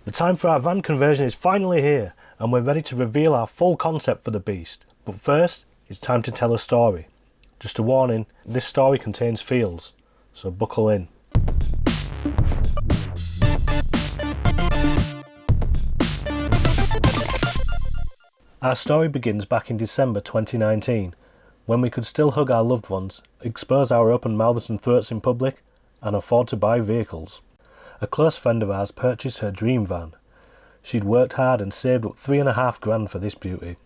The time for our van conversion is finally here, and we're ready to reveal our full concept for the beast. But first, it's time to tell a story. Just a warning, this story contains feels, so buckle in. Our story begins back in December 2019, when we could still hug our loved ones, expose our open mouths and throats in public, and afford to buy vehicles. A close friend of ours purchased her dream van. She'd worked hard and saved up $3,500 for this beauty.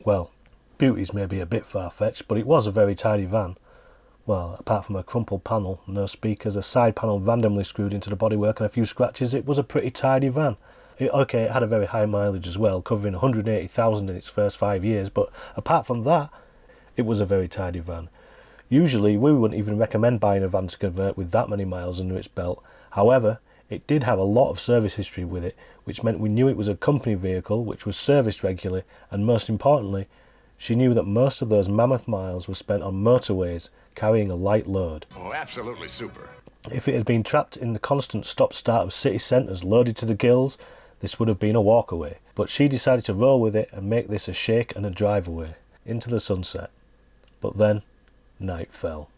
Well, beauty's maybe a bit far-fetched, but it was a very tidy van. Well, apart from a crumpled panel, no speakers, a side panel randomly screwed into the bodywork and a few scratches, it was a pretty tidy van. It had a very high mileage as well, covering 180,000 in its first 5 years, but apart from that, it was a very tidy van. Usually, we wouldn't even recommend buying a van to convert with that many miles under its belt. However, it did have a lot of service history with it, which meant we knew it was a company vehicle which was serviced regularly, and most importantly, she knew that most of those mammoth miles were spent on motorways carrying a light load. Oh, absolutely super. If it had been trapped in the constant stop-start of city centres loaded to the gills, this would have been a walkaway. But she decided to roll with it and make this a shake and a drive away, into the sunset. But then, night fell.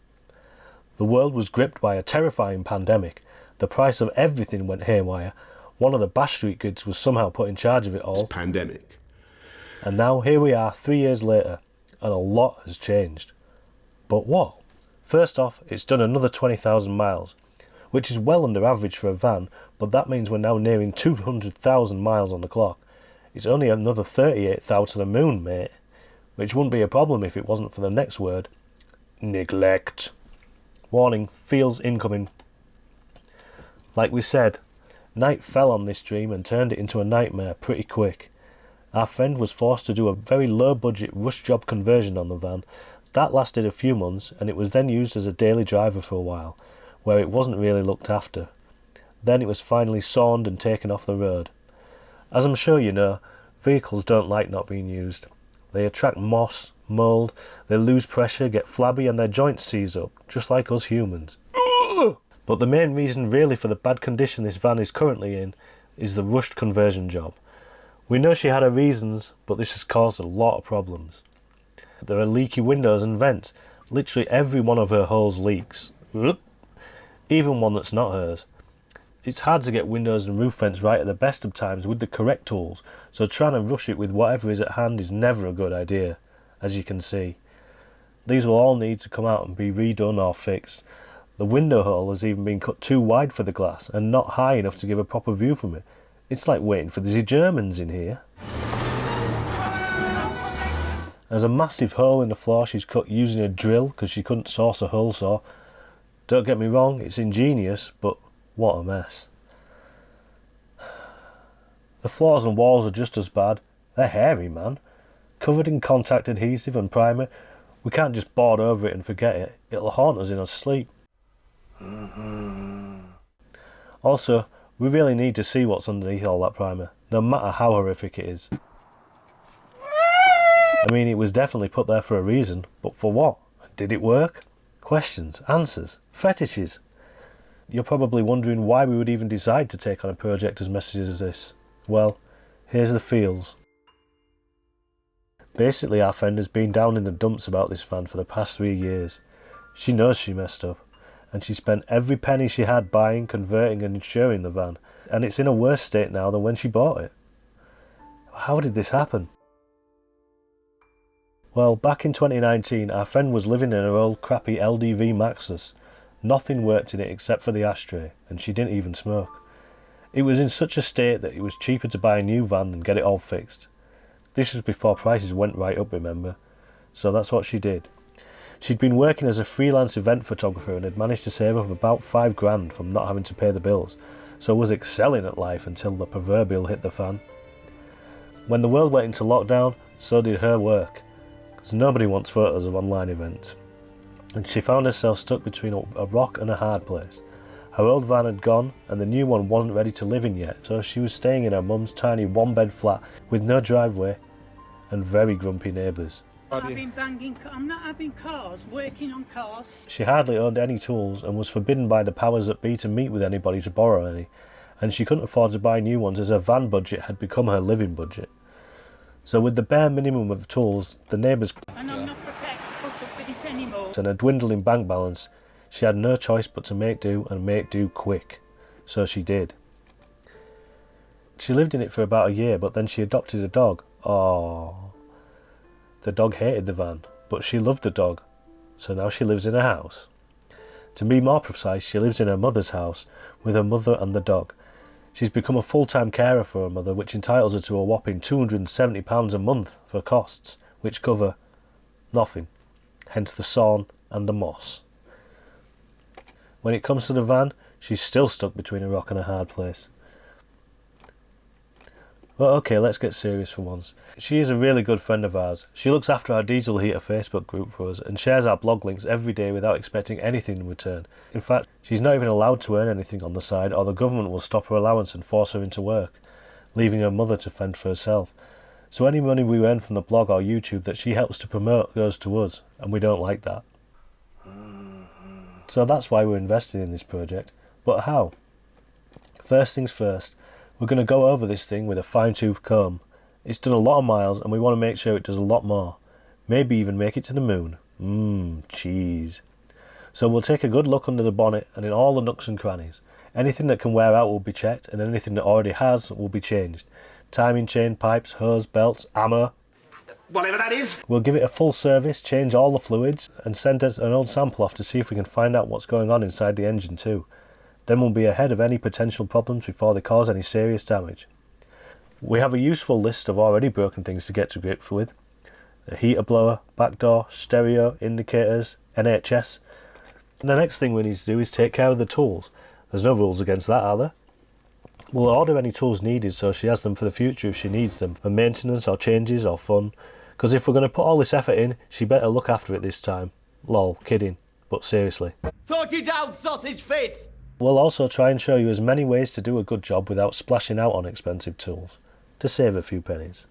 The world was gripped by a terrifying pandemic. The price of everything went haywire. One of the Bash Street kids was somehow put in charge of it all. It's pandemic. And now here we are 3 years later, and a lot has changed. But what? First off, it's done another 20,000 miles, which is well under average for a van, but that means we're now nearing 200,000 miles on the clock. It's only another 38,000 to the moon, mate. Which wouldn't be a problem if it wasn't for the next word. Neglect. Warning, feels incoming. Like we said, night fell on this dream and turned it into a nightmare pretty quick. Our friend was forced to do a very low-budget rush job conversion on the van. That lasted a few months, and it was then used as a daily driver for a while, where it wasn't really looked after. Then it was finally sawned and taken off the road. As I'm sure you know, vehicles don't like not being used. They attract moss, mould, they lose pressure, get flabby, and their joints seize up, just like us humans. But the main reason really for the bad condition this van is currently in is the rushed conversion job. We know she had her reasons, but this has caused a lot of problems. There are leaky windows and vents. Literally every one of her holes leaks. Even one that's not hers. It's hard to get windows and roof vents right at the best of times with the correct tools, so trying to rush it with whatever is at hand is never a good idea, as you can see. These will all need to come out and be redone or fixed. The window hole has even been cut too wide for the glass and not high enough to give a proper view from it. It's like waiting for the Germans in here. There's a massive hole in the floor she's cut using a drill because she couldn't source a hole saw. Don't get me wrong, it's ingenious, but what a mess. The floors and walls are just as bad. They're hairy, man. Covered in contact adhesive and primer. We can't just board over it and forget it. It'll haunt us in our sleep. Also, we really need to see what's underneath all that primer, no matter how horrific it is. I mean, it was definitely put there for a reason, but for what? Did it work? Questions, answers, fetishes. You're probably wondering why we would even decide to take on a project as messy as this. Well, here's the feels. Basically, our friend has been down in the dumps about this van for the past 3 years. She knows she messed up, and she spent every penny she had buying, converting and insuring the van, and it's in a worse state now than when she bought it. How did this happen? Well, back in 2019, our friend was living in her old crappy LDV Maxus. Nothing worked in it except for the ashtray, and she didn't even smoke. It was in such a state that it was cheaper to buy a new van than get it all fixed. This was before prices went right up, remember? So that's what she did. She'd been working as a freelance event photographer and had managed to save up about $5,000 from not having to pay the bills, so was excelling at life until the proverbial hit the fan. When the world went into lockdown, so did her work, because nobody wants photos of online events. And she found herself stuck between a rock and a hard place. Her old van had gone, and the new one wasn't ready to live in yet, so she was staying in her mum's tiny one-bed flat with no driveway and very grumpy neighbours. I'm not having cars, working on cars. She hardly owned any tools and was forbidden by the powers that be to meet with anybody to borrow any, and she couldn't afford to buy new ones as her van budget had become her living budget. So with the bare minimum of tools, the neighbours And I'm not prepared to put up with it anymore. and a dwindling bank balance, she had no choice but to make do, and make do quick. So she did. She lived in it for about a year, but then she adopted a dog. Oh, the dog hated the van, but she loved the dog, so now she lives in a house. To be more precise, she lives in her mother's house with her mother and the dog. She's become a full-time carer for her mother, which entitles her to a whopping £270 a month for costs, which cover nothing, hence the sawn and the moss. When it comes to the van, she's still stuck between a rock and a hard place. Well, okay, let's get serious for once. She is a really good friend of ours. She looks after our Diesel Heater Facebook group for us and shares our blog links every day without expecting anything in return. In fact, she's not even allowed to earn anything on the side, or the government will stop her allowance and force her into work, leaving her mother to fend for herself. So any money we earn from the blog or YouTube that she helps to promote goes to us, and we don't like that. So that's why we're investing in this project. But how? First things first, we're going to go over this thing with a fine-tooth comb. It's done a lot of miles and we want to make sure it does a lot more. Maybe even make it to the moon. Cheese. So we'll take a good look under the bonnet and in all the nooks and crannies. Anything that can wear out will be checked, and anything that already has will be changed. Timing chain, pipes, hose, belts, ammo. Whatever that is. We'll give it a full service, change all the fluids, and send it an old sample off to see if we can find out what's going on inside the engine too. Then we'll be ahead of any potential problems before they cause any serious damage. We have a useful list of already broken things to get to grips with. A heater blower, back door, stereo, indicators, NHS. And the next thing we need to do is take care of the tools. There's no rules against that, are there? We'll order any tools needed so she has them for the future if she needs them, for maintenance or changes or fun. Because if we're going to put all this effort in, she better look after it this time. Lol, kidding, but seriously. Thought it out, sausage face! We'll also try and show you as many ways to do a good job without splashing out on expensive tools, to save a few pennies.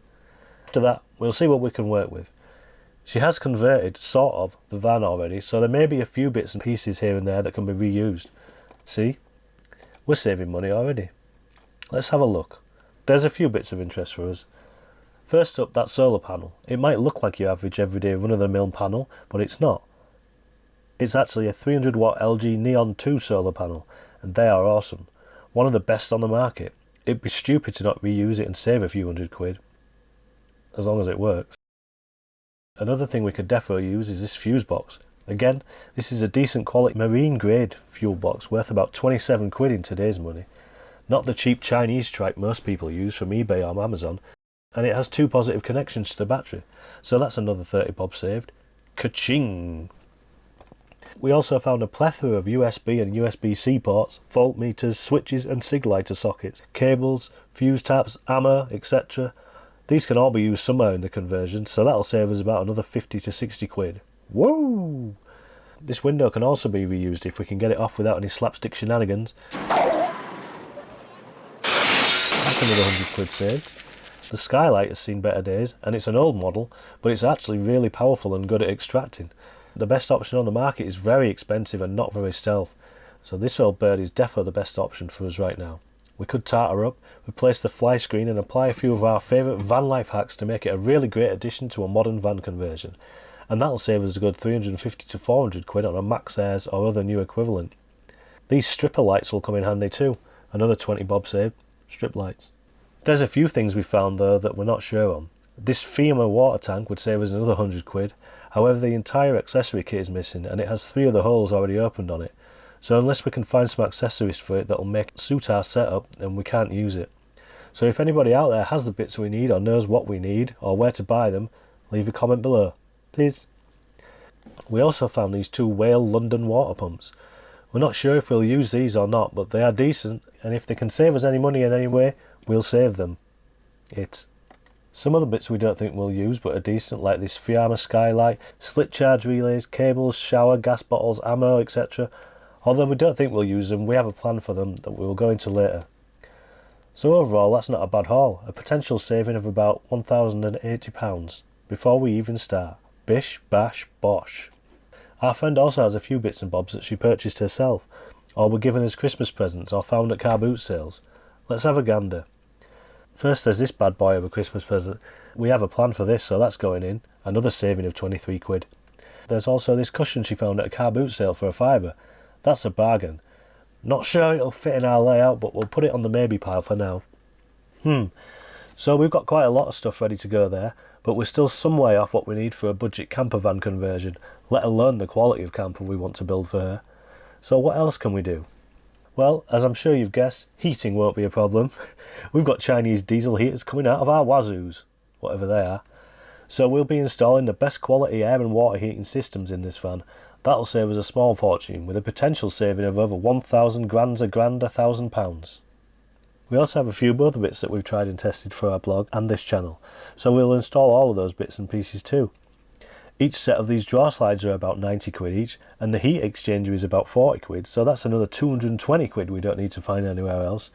After that, we'll see what we can work with. She has converted, sort of, the van already, so there may be a few bits and pieces here and there that can be reused. See? We're saving money already. Let's have a look. There's a few bits of interest for us. First up, that solar panel. It might look like your average everyday run-of-the-mill panel, but it's not. It's actually a 300 watt LG Neon 2 solar panel, and they are awesome. One of the best on the market. It'd be stupid to not reuse it and save a few £100, as long as it works. Another thing we could defo use is this fuse box. Again, this is a decent quality marine grade fuel box worth about £27 in today's money. Not the cheap Chinese tripe most people use from eBay or Amazon, and it has 2 positive connections to the battery, so that's another 30 bob saved. Ka-ching! We also found a plethora of USB and USB-C ports, voltmeters, switches and SIG lighter sockets, cables, fuse taps, ammo, etc. These can all be used somewhere in the conversion, so that'll save us about another 50 to 60 quid. Whoa! This window can also be reused if we can get it off without any slapstick shenanigans. That's another 100 quid saved. The skylight has seen better days, and it's an old model, but it's actually really powerful and good at extracting. The best option on the market is very expensive and not very stealth, so this old bird is defo the best option for us right now. We could tart her up, replace the fly screen and apply a few of our favourite van life hacks to make it a really great addition to a modern van conversion, and that'll save us a good 350 to 400 quid on a Max Airs or other new equivalent. These stripper lights will come in handy too, another 20 bob saved, strip lights. There's a few things we found though that we're not sure on. This FEMA water tank would save us another 100 quid, however the entire accessory kit is missing and it has 3 of the holes already opened on it, so unless we can find some accessories for it that'll make suit our setup, then we can't use it. So if anybody out there has the bits we need or knows what we need or where to buy them, leave a comment below, please. We also found these 2 Whale London water pumps. We're not sure if we'll use these or not, but they are decent, and if they can save us any money in any way, we'll save them. Some other bits we don't think we'll use but are decent, like this Fiamma skylight, split charge relays, cables, shower, gas bottles, ammo, etc. Although we don't think we'll use them, we have a plan for them that we will go into later. So overall, that's not a bad haul, a potential saving of about £1,080 before we even start. Bish, bash, bosh. Our friend also has a few bits and bobs that she purchased herself, or were given as Christmas presents or found at car boot sales. Let's have a gander. First there's this bad boy of a Christmas present. We have a plan for this, so that's going in. Another saving of 23 quid. There's also this cushion she found at a car boot sale for a £5. That's a bargain. Not sure it'll fit in our layout, but we'll put it on the maybe pile for now. So we've got quite a lot of stuff ready to go there, but we're still some way off what we need for a budget campervan conversion, let alone the quality of camper we want to build for her. So what else can we do? Well, as I'm sure you've guessed, heating won't be a problem. We've got Chinese diesel heaters coming out of our wazoos, whatever they are. So we'll be installing the best quality air and water heating systems in this van. That'll save us a small fortune, with a potential saving of over 1,000 grand, £1,000. We also have a few other bits that we've tried and tested for our blog and this channel, so we'll install all of those bits and pieces too. Each set of these drawer slides are about 90 quid each, and the heat exchanger is about 40 quid, so that's another 220 quid we don't need to find anywhere else.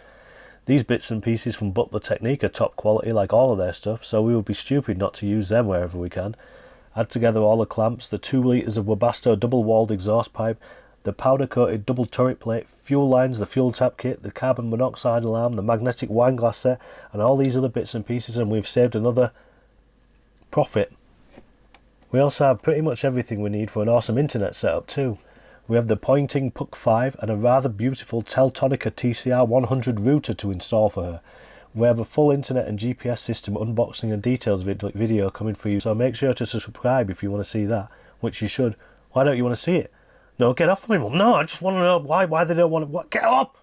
These bits and pieces from Butler Technique are top quality like all of their stuff, so we would be stupid not to use them wherever we can. Add together all the clamps, the 2 litres of Webasto double-walled exhaust pipe, the powder-coated double turret plate, fuel lines, the fuel tap kit, the carbon monoxide alarm, the magnetic wine glass set, and all these other bits and pieces, and we've saved another profit. We also have pretty much everything we need for an awesome internet setup too. We have the Pointing Puck 5 and a rather beautiful Teltonica TCR 100 router to install for her. We have a full internet and GPS system unboxing and details video coming for you, so make sure to subscribe if you want to see that, which you should. Why don't you want to see it? No, get off of me, Mum. No, I just want to know why they don't want to... What? Get up!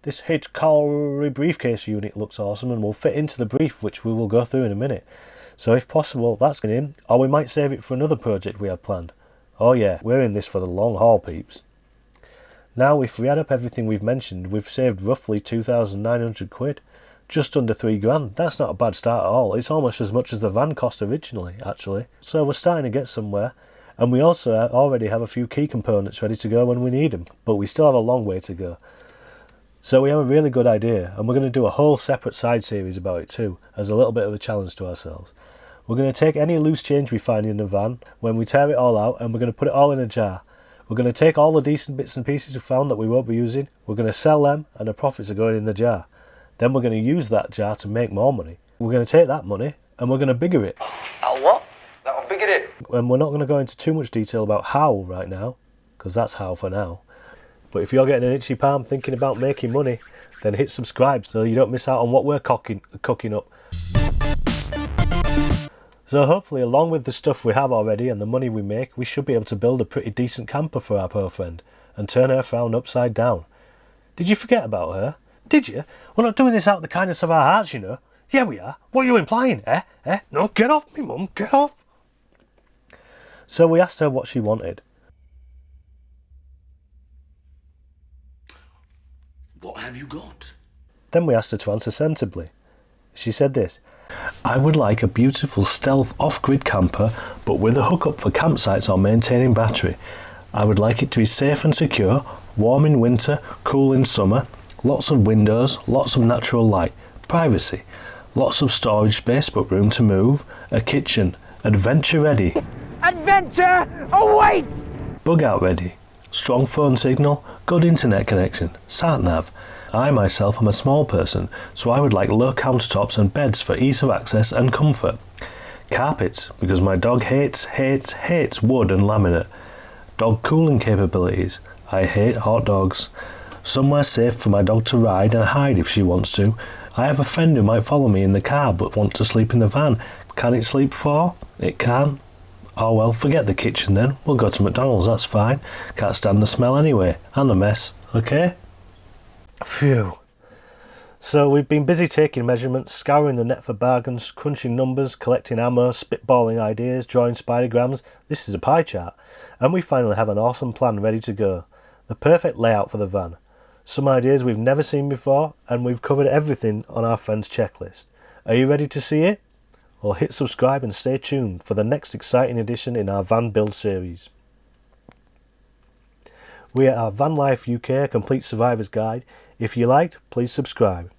This H-Calorie briefcase unit looks awesome and will fit into the brief, which we will go through in a minute. So if possible, that's going in, or we might save it for another project we have planned. Oh yeah, we're in this for the long haul, peeps. Now, if we add up everything we've mentioned, we've saved roughly 2,900 quid. Just under 3 grand. That's not a bad start at all. It's almost as much as the van cost originally, actually. So we're starting to get somewhere. And we also already have a few key components ready to go when we need them. But we still have a long way to go. So we have a really good idea. And we're going to do a whole separate side series about it too, as a little bit of a challenge to ourselves. We're going to take any loose change we find in the van when we tear it all out, and we're going to put it all in a jar. We're going to take all the decent bits and pieces we found that we won't be using. We're going to sell them, and the profits are going in the jar. Then we're going to use that jar to make more money. We're going to take that money and we're going to bigger it. What? That'll bigger it. And we're not going to go into too much detail about how right now, because that's how for now. But if you're getting an itchy palm thinking about making money, then hit subscribe so you don't miss out on what we're cooking up. So hopefully, along with the stuff we have already and the money we make, we should be able to build a pretty decent camper for our poor friend and turn her frown upside down. Did you forget about her? Did you? We're not doing this out of the kindness of our hearts, you know. Yeah, we are. What are you implying, eh? No, get off me, Mum, get off. So we asked her what she wanted. What have you got? Then we asked her to answer sensibly. She said this: I would like a beautiful stealth off-grid camper, but with a hookup for campsites or maintaining battery. I would like it to be safe and secure, warm in winter, cool in summer, lots of windows, lots of natural light, privacy, lots of storage space but room to move, a kitchen, adventure ready. Adventure awaits! Bug out ready, strong phone signal, good internet connection, sat-nav. I myself am a small person, so I would like low countertops and beds for ease of access and comfort. Carpets, because my dog hates wood and laminate. Dog cooling capabilities. I hate hot dogs. Somewhere safe for my dog to ride and hide if she wants to. I have a friend who might follow me in the car but want to sleep in the van. Can it sleep 4? It can. Oh well, forget the kitchen then. We'll go to McDonald's, that's fine. Can't stand the smell anyway. And the mess, okay? Phew. So we've been busy taking measurements, scouring the net for bargains, crunching numbers, collecting ammo, spitballing ideas, drawing spidergrams. This is a pie chart. And we finally have an awesome plan ready to go. The perfect layout for the van. Some ideas we've never seen before, and we've covered everything on our friend's checklist. Are you ready to see it? Well, hit subscribe and stay tuned for the next exciting edition in our van build series. We are our Van Life UK Complete Survivor's Guide. If you liked, please subscribe.